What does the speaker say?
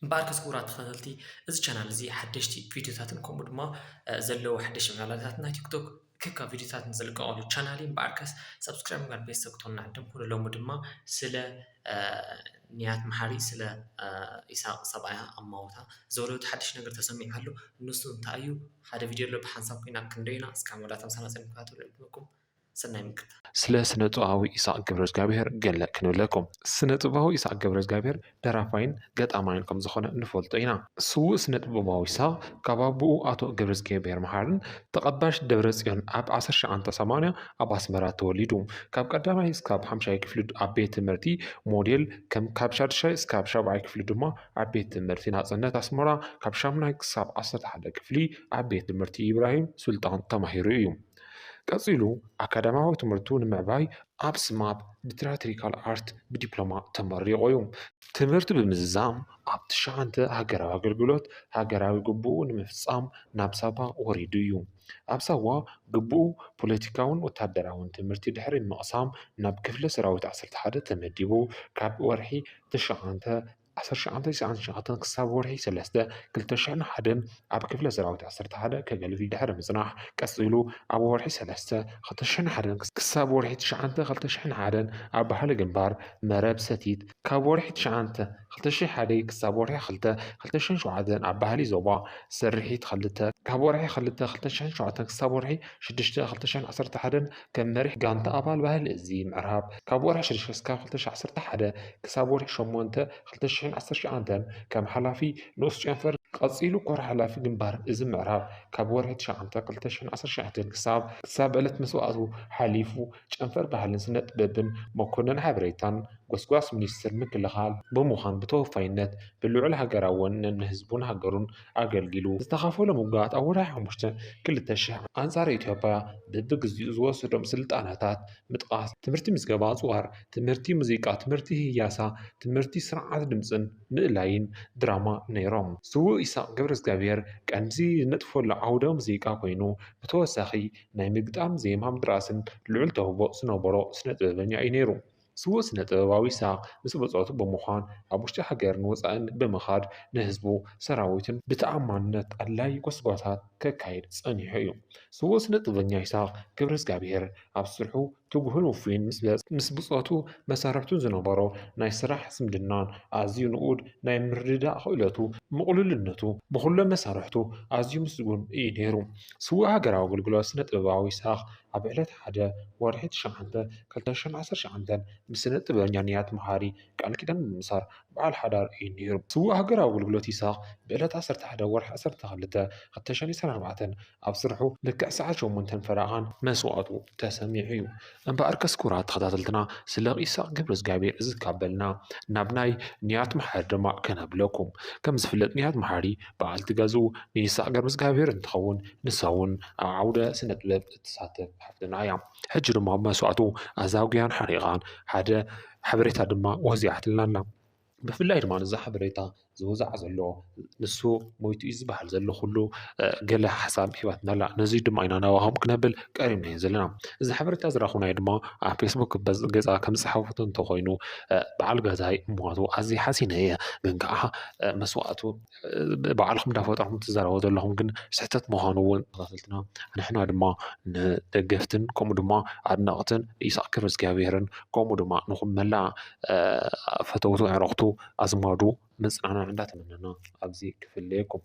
مبارك سكورات خلتي إذا channel زي حدشتي فيديوهاتن كوم دما زلوا حدش معلومات نا تيك توك كيكا فيديوهات نزل قالوا channelي مباركس سبسكرايب مقال بيس كتونا عندهم كل لو مدما سلا نيات محاري سلا إساء صبايا أموتا زولو تحدش نقدر تسمي حلو نصو نتايو هذا فيديو اللي بحنساب كنا كندينا سكامو لا تمسنا سنكاتو لكم سنة ስለ ስነ ጥበባዊ ይስሐቅ ገብረእግዚአብሔር ገለ ክንብለኩም ስነ ጥበባዊ ይስሐቅ ገብረእግዚአብሔር ደራፋይን ገጣማይን ከም ዝኾነ ንፈልጦ ኢና ስውእ ስነ ጥበባዊ ይስሐቅ ካብ ኣቦኡ ኣቶ ገብረእግዚአብሔር መሓርን ተቐባሽ ደብረፅዮን ኣብ 1980 ኣብ ኣስመራ ተወሊዱ ካብ ቀዳማይ እስካብ 5ይ ክፍሊ ኣብ ቤት ትምህርቲ ሞዴል ካብ 6ይ እስካብ 7ይ ክፍሊ ድማ ኣብ ቤት ትምህርቲ ናጽነት ኣስመራ ካብ 8ይ ክሳብ 11 ክፍሊ ኣብ ቤት ትምህርቲ ኢብራሂም ሱልጣን ተማሂሩ እዩ ቀፂሉ ኣካዳማዊ ትምህርቱ ንምዕባይ ኣብ ስማብ ብትራትሪካል ኣርት ብዲፕሎማ ተመሪቑ እዩ ትምህርቲ ብምዝዛም ኣብ ትሻዓንተ ሃገራዊ ኣገልግሎት ሃገራዊ ግቡኡ ንምፍፃም ናብ ሳባ ወሪዱ እዩ ኣብ ሳዋ ግቡኡ ፖለቲካውን ወታደራውን ትምህርቲ ድሕሪ ምቕሳም ናብ ክፍለ ሰራዊት 11 ተመዲቡ ካብ ወርሒ ትሻዓንተ 1999 ክሳብ ወርሒ 3 2001 ኣብ ክፍለ ሰራዊት 11 ከገልግል ድሕሪ ምጽናሕ ቀፂሉ ኣብ ወርሒ 3 2001 ክሳብ ወርሒ 9 2001 ኣብ ባህሊ ግንባር መረብ ሰቲት ካብ ወርሒ 9 2001 ክሳብ ወርሒ 2 2007 ኣብ ባህሊ ዞባ ስርሒት 2 ካብ ወርሒ 2 2007 ክሳብ ወርሒ 6 2011 ከም መሪሕ ጋንታ ኣባል ባህሊ እዚ ምዕራብ ካብ ወርሒ 6 ክሳብ 2011 ክሳብ ወርሒ 8 2019 ከም ሓላፊ ንኡስ ጨንፈር ቀፂሉ ኮር ሓላፊ ግንባር እዚ ምዕራብ ካብ ወርሒ 9 2019 ክሳብ ዕለት መስዋእቱ ሓሊፉ ጨንፈር ባህልን ስነ ጥበብን መኮነን ሓበሬታን ጎስጓስ ሚኒስትር ምክልኻል ብምዃን ብተወፋይነት ብልዑል ሃገራውን ንህዝቡን ሃገሩን ኣገልጊሉ ዝተኻፈሎ ሙጋት ኣብ ወርሒ 5 2000 ኣንጻር ኢትዮጵያ በብግዚኡ ዝወሰዶም ስልጣናታት ምጥቃስ ትምህርቲ ምዝገባ ጽዋር ትምህርቲ ሙዚቃ ትምህርቲ ህያሳ ትምህርቲ ስርዓት ድምፅን ምእላይን ድራማ ነይሮም ስውእ ይስሐቅ ገብረእግዚአብሔር ቀንዲ ዝነጥፈሉ ዓውደ ሙዚቃ ኮይኑ ብተወሳኺ ናይ ምግጣም ዜማም ድራስን ልዑል ተውቦ ዝነበሮ ስነ ጥበበኛ እዩ ነይሩ ስውእ ስነ ጥበባዊ ይስሐቅ ምስ በፀቱ ብምዃን ኣብ ውሽጢ ሃገርን ወፃእን ብምኻድ ንህዝቡ ሰራዊትን ብተኣማንነት ኣድላይ ጎስጓሳት ከካይድ ፀኒሑ እዩ ስውእ ስነ ጥበበኛ ይስሐቅ ገብረእግዚአብሔር ኣብ ስርሑ ትጉህን ውፍይን ምስ ብፀቱ መሳርሕቱ ዝነበሮ ናይ ስራሕ ዝምድናን ኣዝዩ ንኡድ ናይ ምርድዳእ ክእለቱ ምቕሉልነቱ ብኩሎም መሳርሕቱ ኣዝዩ ምስጉን እዩ ነይሩ ስውእ ሃገራዊ ኣገልግሎት ስነ ጥበባዊ ይስሐቅ ኣብ ዕለት 1 ወርሒ 9 2019 ብስነ ጥበበኛ ንያት መሃሪ ቃል ኪዳን ብምሳር በዓል ሓዳር እዩ ነይሩ ስውእ ሃገራዊ ኣገልግሎት ይስሐቅ ብዕለት 11 ወርሒ 12 2024 ኣብ ስርሑ ልክዕ ሰዓት 8 ፈረቓን መስዋእቱ ተሰሚዑ እዩ እምበኣር ከስኩራት ተኸታተልትና ስለ ይስሐቅ ገብረእግዚአብሔር ዝካበልና ናብ ናይ ንያት መሓሪ ድማ ከነብለኩም ከም ዝፍለጥ ንያት መሓሪ በዓልቲ ገዙ ንይስሐቅ ገብረእግዚአብሔር እንትኸውን ንሳ እውን ኣብ ዓውደ ስነ ጥበብ እትሳተፍ ሓፍትና እያ ሕጂ ድማ መስዋእቱ ኣዛውግያን ሓሪቓን ሓደ ሓበሬታ ድማ ወዚዓትልና ኣላ ብፍላይ ድማ ንዛ ሓበሬታ ዝወዛዕ ዘሎ ንሱ ሞይቱ እዩ ዝበሃል ዘሎ ኩሉ ገለ ሓሳብ ሂባትና ኣላ ነዚ ድማ ኢና ናባኹም ክነብል ቀሪብና እዩ ዘለና እዚ ሓበሬታ ዝረኽብናዮ ድማ ኣብ ፌስቡክ ገፃ ከም ዝፀሓፈቶ እንተኮይኑ በዓል ገዛይ እሞቱ ኣዝዩ ሓሲነ እየ ግን ከዓ መስዋእቱ በዓልኩም እንዳፈጠርኩም ትዛረቡ ዘለኹም ግን ስሕተት ምዃኑ እውን ተኸታተልትና ንሕና ድማ ንደገፍትን ከምኡ ድማ ኣድነቕትን ይስሐቅ ገብረእግዚአብሔርን ከምኡ ድማ ንኹም መላእ ፈተውቱ ኣዕረኽቱ ኣዝማዱ መጽናዕና እንዳተመነና ኣብዚ ክፍለየኩም